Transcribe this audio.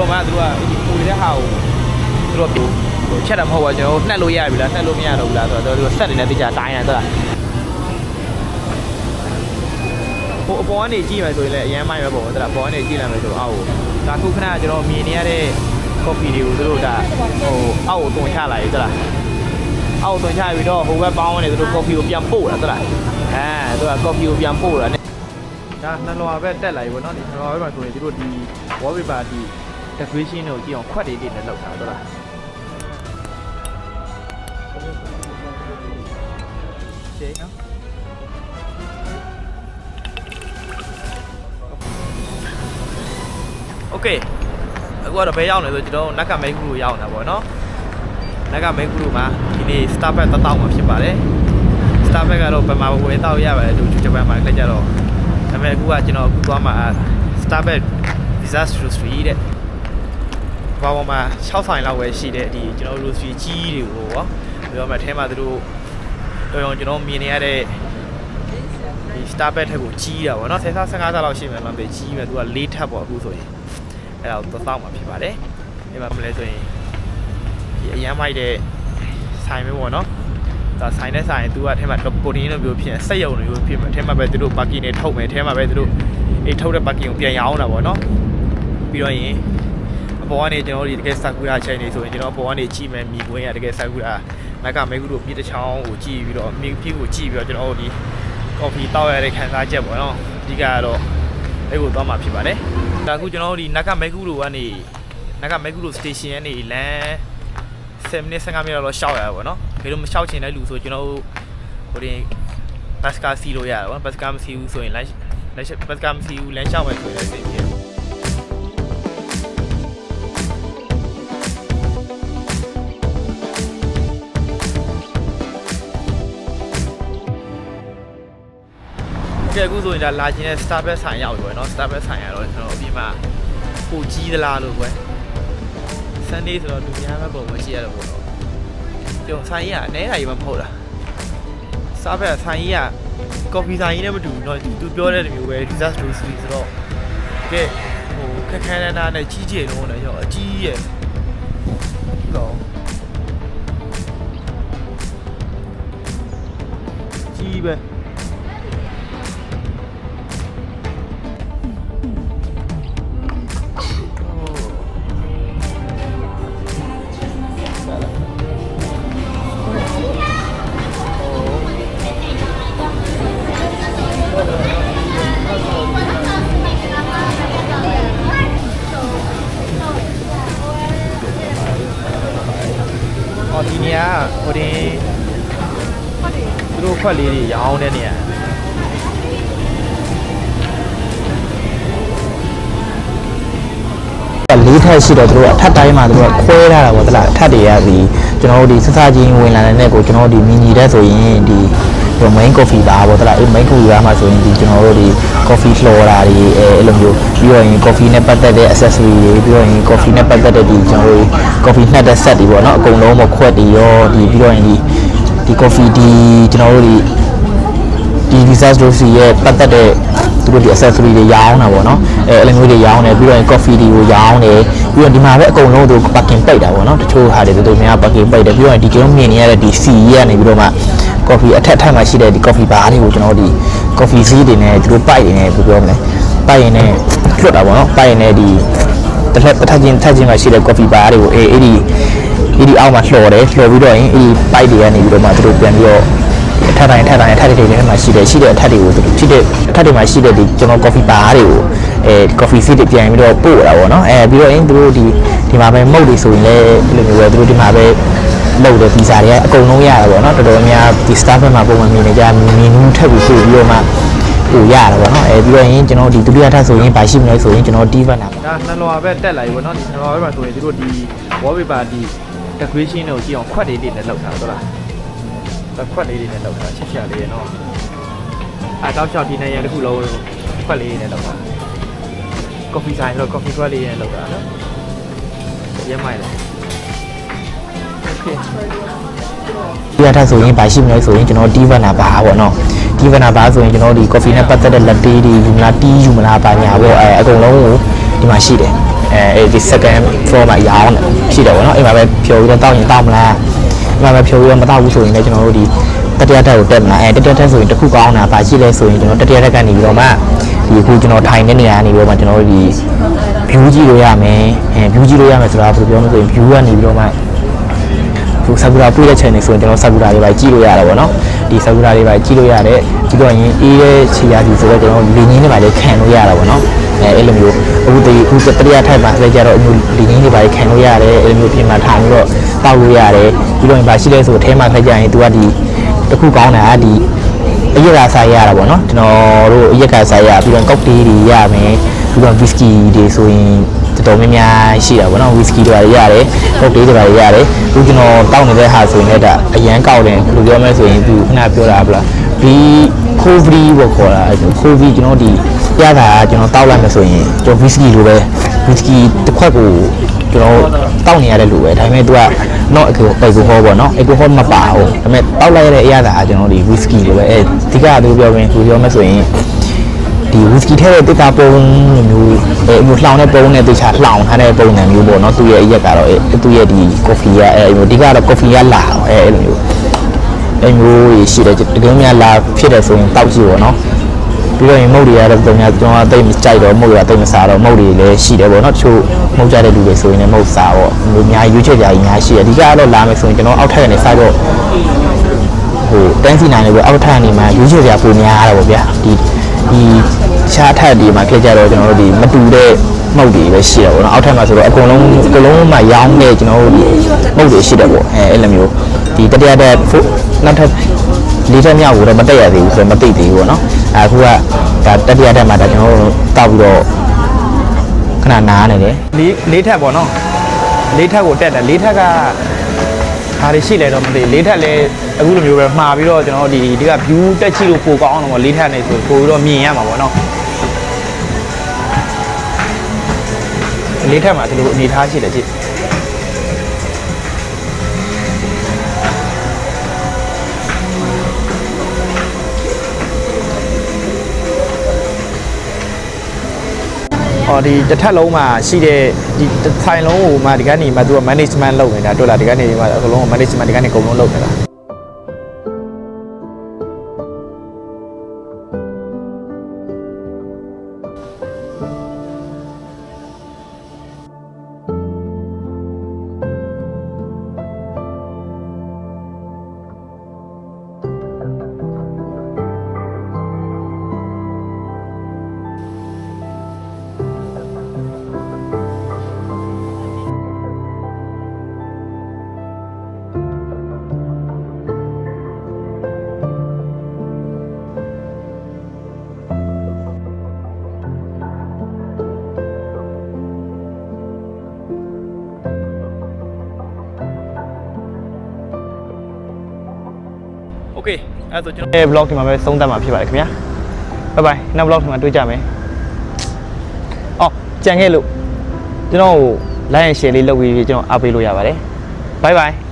တော့မှသူတို့ကဒီပူတဲ့ဟာကိုသူတို့ချက်တာမဟုတ်ပါကျွန်တော်နှက်လို့ရပြီလားနှက်လို့မရတော့ဘူးလားဆိုတော့သူဆက်နေတဲ့တိကျတိုင်းရတယ်လားဟိုအပေါ်ကနေကြည့်မယ်ဆိုရင်လည်းအရန်မိုင်းပဲပေါ့ဟုတ်လားအပေါ်ကနေကြည့်လိုက်မယ်ဆိုတော့အောက်ကိုဒါခုခဏကျွန်တော်မြင်နေရတဲ့ coffee တွေကိုသူတို့ဒါဟိုအောက်ကိုတွန်ချလာပြီဟုတ်လားအောက်တွန်ချပြီးတော့ဟိုဘက်ပေါင်းနေသူတို့ coffee ကိုပြန်ပို့တာဟုတ်လားသူက coffee ကိုပြန်ပို့တာနဲ့ဒါနှလွာပဲတက်လာပြီပေါ့နော်ဒီနှလွာပဲမှာဆိုရင်သူတို့ဒီ wallpaper ဒီ decoration ကိုကြည့်အောင်ခွက်တွေနဲ့လောက်တာဟုတ်လားရှင်းနော်โอเคအခုကတော့ဘယ်ရောက်နေဆိုကျွန်တော်နက်ကမိတ်ကူကိုရောက်နေတာပေါ့နော်နက်ကမိတ်ကူတို့မှာဒီနေ့ Starbucks 1000မှာဖြစ်ပါတယ် Starbucks ကတော့ဘယ်မှာဝင်တော့ရပါတယ်သူဂျပန်မှာလက်ကြတော့ဒါပေမဲ့အခုကကျွန်တော်အခုသွားမှာ Starbucks Disaster Roastery တဲ့ဘာပေါ်မှာ6ဆိုင်လောက်ပဲရှိတဲ့ဒီကျွန်တော် roastery ကြီးတွေကိုပေါ့ပြောမှအဲထဲမှာသူတို့တော်ကျွန်တော်မြင်နေရတဲ့ဒီ Starbucks ထက်ကိုကြီးတာပေါ့နော်10 15 15လောက်ရှိမယ်မှပဲကြီးမယ်သူက4ထပ်ပေါ့အခုဆိုရင်အဲ့ဒါကို1000မှာဖြစ်ပါတယ်ဒီမှာမလဲဆိုရင်ဒီအရန်မိုက်တဲ့ဆိုင်ပဲပေါ့နော်ဒါဆိုင်နဲ့ဆိုင်သူကထဲမှာပိုတင်းလိုမျိုးဖြစ်စက်ရုံလိုမျိုးဖြစ်မယ်ထဲမှာပဲသူတို့ parking တွေထုတ်မယ်ထဲမှာပဲသူတို့အေးထုတ်တဲ့ parking ကိုပြန်ရောင်းတာပေါ့နော်ပြီးတော့ရင်အပေါ်ကနေကျွန်တော်တို့ဒီတကယ်ဆာကူရာချိန်နေဆိုရင်ကျွန်တော်အပေါ်ကနေကြည့်မယ်မြင်ကွင်းရတကယ်ဆာကူရာမက်ကမဲကူတို့ပြည်တစ်ချောင်းကိုကြည့်ပြီးတော့မြင်ဖြစ်ကိုကြည့်ပြီးတော့ကျွန်တော်တို့ဒီ coffee တောက်ရတဲ့ခံစားချက်ပေါ့နော်အဓိကကတော့အဲ့ကိုသွားမှာဖြစ်ပါတယ်ဒါအခုကျွန်တော်တို့ဒီနက်ကမဲကူတို့ကနေနက်ကမဲကူတို့ station ရဲ့နေလမ်း10မိနစ်15မိနစ်လောက်ရှောက်ရတာပေါ့နော်ဘယ်လိုမရှောက်ချင်တဲ့လူဆိုကျွန်တော်တို့ဟိုဒီဘတ်စကာစီလို့ရတာပေါ့ဘတ်စကာမစီဘူးဆိုရင်လမ်းဘတ်စကာမစီဘူးလမ်းရှောက်မယ်ဆိုရင်လည်းသိတယ်ကဲအခုဆိုရင်ဒါလာခြင်းနဲ့ Starbucks ဆိုင်ရောက်ပြီပေါ့နော် Starbucks ဆိုင်ရတော့ကျွန်တော်အပြင်မှာပိုကြီးသလားလို့ကွယ် Sunday ဆိုတော့လူများမဲ့ပုံမရှိရတော့ဘူးတော့ကျွန်တော်ဆိုင်ရအနဲတာကြီးမှမဟုတ်တာ Starbucks ဆိုင်ရ coffee ဆိုင်ကြီးနဲ့မတူဘူးเนาะသူပြောတဲ့မျိုးပဲ disaster roastery ဆိုတော့ကဲဟိုခက်ခဲနာနဲ့ကြီးကျယ်လုံးနဲ့ကျွန်တော်အကြီးရဲ့တော့ကြီးပဲဒီနေရာဟိုဒီသူတို့ခွက်လေးတွေရောင်းတဲ့နေရာလေးထက်ရှိတော့သူတို့အထက်တိုင်းမှာသူတို့ခွဲထားတာပေါ့တလားအထက်တွေကဒီကျွန်တော်တို့ဒီစစချင်းဝင်လာတဲ့ကိုကျွန်တော်တို့ဒီမီနီတဲ့ဆိုရင်ဒီ main coffee bar ပေါ့တလားအဲ့ main coffee bar မှာဆိုရင်ဒီကျွန်တော်တို့ဒီ coffee floor တာတွေအဲ့လိုမျိုးပြီးတော့ရင် coffee နဲ့ပတ်သက်တဲ့ accessory တွေပြီးတော့ရင် coffee နဲ့ပတ်သက်တဲ့ဒီကျွန်တော်တို့ coffee နှက်တဲ့ set တွေပေါ့နော်အကုန်လုံးမခွက်တွေရောဒီပြီးတော့ရင်ဒီ coffee ဒီကျွန်တော်တို့ဒီ disaster roastery ရဲ့ပတ်သက်တဲ့သူတို့ဒီ accessory တွေရောင်းတာပေါ့နော်အဲ့လိုမျိုးတွေရောင်းတယ်ပြီးတော့ coffee တွေကိုရောင်းတယ်ပြီးတော့ဒီမှာပဲအကုန်လုံးသူ parking ပိတ်တာပေါ့နော်တချို့ဟာတွေသူတို့များ parking ပိတ်တယ်ပြီးတော့ဒီကျွန်တော်မြင်နေရတဲ့ဒီ C ရဲ့နေပြီးတော့မှ coffee အထက်မှာရှိတဲ့ဒီ coffee bar တွေကိုကျွန်တော်ဒီ coffee စီးတွေနဲ့သူတို့ပိုက်နေတယ်ပြောမလဲပိုက်ရင်နဲ့လွတ်တာပေါ့နော်ပိုက်ရင်နဲ့ဒီတစ်ထပ်ချင်းမှာရှိတဲ့ coffee bar တွေကိုအဲ့ဒီအောက်မှာလှော်တယ်လှော်ပြီးတော့ရင်အဲ့ဒီပိုက်တွေကနေပြီးတော့မှသူတို့ပြန်ပြီးတော့အထက်တိုင်းတွေမှာရှိတဲ့အထက်တွေကိုရှိတဲ့အထက်တွေမှာရှိတဲ့ဒီကျွန်တော် coffee bar တွေကိုcoffee seat တွေပြန်ပြီးတော့ပို့တာပေါ့နော်ပြီးတော့ရင်သူတို့ဒီမှာပဲမုတ်တွေဆိုရင်လည်းအဲ့လိုမျိုးပဲသူတို့ဒီမှာပဲလုပ်တဲ့ဗီဇာတွေအကုန်လုံးရတာပေါ့နော်တော်တော်များဒီ staff ဘက်မှာပုံမှန်မြင်နေကြမီနူးထပ်ပြီးပို့ပြီးတော့မှဟိုရတာပေါ့နော်ပြီးတော့ရင်ကျွန်တော်ဒီဒုတိယထပ်ဆိုရင်ပါရှိမလဲဆိုရင်ကျွန်တော် TV နာပါဒါနှလွာပဲတက်လာပြီပေါ့နော်ဒီနှလွာပဲမှာဆိုရင်တို့ဒီ wallpaper ဒီ decoration ကိုကြည့်အောင်ခွက်လေးနဲ့လောက်တာဟုတ်လားခွက်လေးနဲ့လောက်တာချက်ချက်လေးရနော်တောက်ချောက်ဒီနေရာတစ်ခုလုံးခွက်လေးနဲ့လောက်တာ coffee ဆိုင်တော့ coffee ခွက်လေးနဲ့လောက်တာနော်ရဲမိုက်တယ်ဒီအထက်ဆိုရင်ပါရှိမလဲဆိုရင်ကျွန်တော် TV နာပါပေါ့နော် TV နာပါဆိုရင်ကျွန်တော်ဒီ coffee နဲ့ပတ်သက်တဲ့ latte တွေယူမလား tea ယူမလားပါညာပေါ့အကုန်လုံးကိုဒီမှာရှိတယ် ဒီ second floor မှာရောင်းတယ်ရှိတယ်ပေါ့နော်အိမ်မှာပဲဖြိုပြီးတော့တောက်ရင်တောက်မလားအိမ်မှာပဲဖြိုပြီးတော့မတောက်ဘူးဆိုရင်လည်းကျွန်တော်တို့ဒီတတိယထပ်ကိုတက်မလားတတိယထပ်ဆိုရင်တစ်ခုကောင်းတာပါရှိလဲဆိုရင်ကျွန်တော်တတိယထပ်ကနေပြီးတော့မှဒီအခုကျွန်တော်ထိုင်တဲ့နေရာကနေပြီးတော့မှကျွန်တော်တို့ဒီ view ကြည့်လို့ရမယ်view ကြည့်လို့ရမယ်ဆိုတာဘယ်လိုပြောမလဲဆိုရင် view ကနေပြီးတော့မှဒီဆာကူရာပြည့်တဲ့ channel ဆိုရင်ကျွန်တော်ဆာကူရာတွေပဲကြည့်လို့ရတယ်ပေါ့နော်ဒီဆာကူရာတွေပဲကြည့်လို့ရတယ်ကြည့်တော့ရင်အေးတဲ့ခြေရာကြီးဆိုတော့ကျွန်တော်လင်းကြီးတွေပါလေခံလို့ရတာပေါ့နော်အဲ့လိုမျိုးအခုတတိယထပ်မှာဆက်ကြတော့အမျိုးလင်းကြီးတွေပါလေခံလို့ရတယ်အဲ့လိုမျိုးပြင်မှာထားပြီးတော့တောက်လို့ရတယ်ပြီးတော့ဘာရှိလဲဆိုအထဲမှာဆက်ကြရင် तू ကဒီတစ်ခုကောင်းတာဒီအရက်ကစားရတာပေါ့နော်ကျွန်တော်တို့အရက်ကစားရပြီးတော့ကောက်တေးတွေရမယ်ပြီးတော့ whisky တွေဆိုရင်တော်များများရှိတာပေါ့နော် whisky တွေရတယ်ကောက်တေးတွေရတယ်အခုကျွန်တော်တောက်နေတဲ့ဟာဆိုရင်လည်းဒါအရန်ကောက်တယ်ဘယ်လိုပြောမလဲဆိုရင်သူခဏပြောတာဗလားဒီ coffee ကိုခေါ်တာ coffee ကျွန်တော်ဒီရတာကျွန်တော်တောက်လိုက်မယ်ဆိုရင်ကျွန်တော် whisky လိုပဲ whisky တစ်ခွက်ကိုကျွန်တော်တောက်နေရတဲ့လူပဲဒါပေမဲ့ तू ကတော့အကိုဟောပေါ့နော်အကိုဟောမပါဘူးဒါပေမဲ့တောက်လိုက်ရတဲ့အရာသာကျွန်တော်ဒီ whisky လိုပဲအဓိကသူပြောမယ်သူပြောမယ်ဆိုရင်ဒီ whisky ထဲတဲ့တစ်တာပုံမျိုးမျိုးလှောင်တဲ့ပုံနဲ့တခြားလှောင်ထားတဲ့ပုံစံမျိုးပေါ့နော်သူ့ရဲ့အရက်ကတော့သူ့ရဲ့ဒီ coffee ကအဓိကတော့ coffee ကလာအဲ့လိုမျိုးရှိတယ်တကယ်များလာဖြစ်တယ်ဆိုရင်တောက်ကြည့်ပေါ့နော်ပြီးတော့ရင်မုတ်တွေရတော့ကျွန်တော်တိတ်မကြိုက်တော့မုတ်တွေကတိတ်မစားတော့မုတ်တွေလည်းရှိတယ်ပေါ့နော်တချို့မုတ်ကြတဲ့လူတွေဆိုရင်လည်းမုတ်စားပေါ့အများရွေးချယ်ကြကြီးများရှိတယ်အဓိကတော့လာမယ်ဆိုရင်ကျွန်တော်အောက်ထပ်ကနေစားတော့ဟိုတန်းစီနိုင်တယ်ပေါ့အောက်ထပ်ကနေမှရွေးချယ်ကြပုံများရတာပေါ့ဗျာဒီရှားထပ်ဒီမှာဖြစ်ကြတော့ကျွန်တော်တို့ဒီမတူတဲ့မုတ်တွေပဲရှိတယ်ပေါ့နော်အောက်ထပ်မှာဆိုတော့အကုန်လုံးမှာရောင်းနေကျွန်တော်တို့မုတ်တွေရှိတယ်ပေါ့အဲ့လိုမျိုးဒီတတိယတက်နောက်ထပ်လေးချက်မြောက်ကိုတော့မတက်ရသေးဘူးဆိုတော့မသိသေးဘူးပေါ့နော်အခုကဒါတတိယတက်မှာဒါကျွန်တော်တို့တောက်ပြီးတော့ခဏနားနေတယ်လေးထက်ပေါ့နော်လေးထက်ကိုတက်တယ်လေးထက်ကဘာတွေရှိလဲတော့မသိလေးထက်လည်းအခုလိုမျိုးပဲမှားပြီးတော့ကျွန်တော်ဒီက view တက်ကြည့်လို့ပိုကောင်းအောင်တော့လေးထက်နေဆိုပိုပြီးတော့မြင်ရမှာပေါ့နော်လေးထက်မှာဒီလိုအနေထားရှိတယ်ကြည့်ဒီတစ်ထပ်လုံးမှာရှိတဲ့ဒီထိုင်လုံးကိုမှဒီကနေမှသူက management လုပ်နေတာတွေ့လားဒီကနေမှအကုန်လုံး management ဒီကနေအကုန်လုံးလုပ်နေတာโอเคအဲ့ဆိုကျွန်တော် vlog ဒီမှာပဲသုံးသပ်မှာဖြစ်ပါတယ်ခင်ဗျာ bye bye နောက် vlog ဒီမှာတွေ့ကြမယ်အော်ကြံခဲ့လို့ကျွန်တော် like and share လေးလုပ်ပြီးကျွန်တော်အားပေးလို့ရပါတယ် bye bye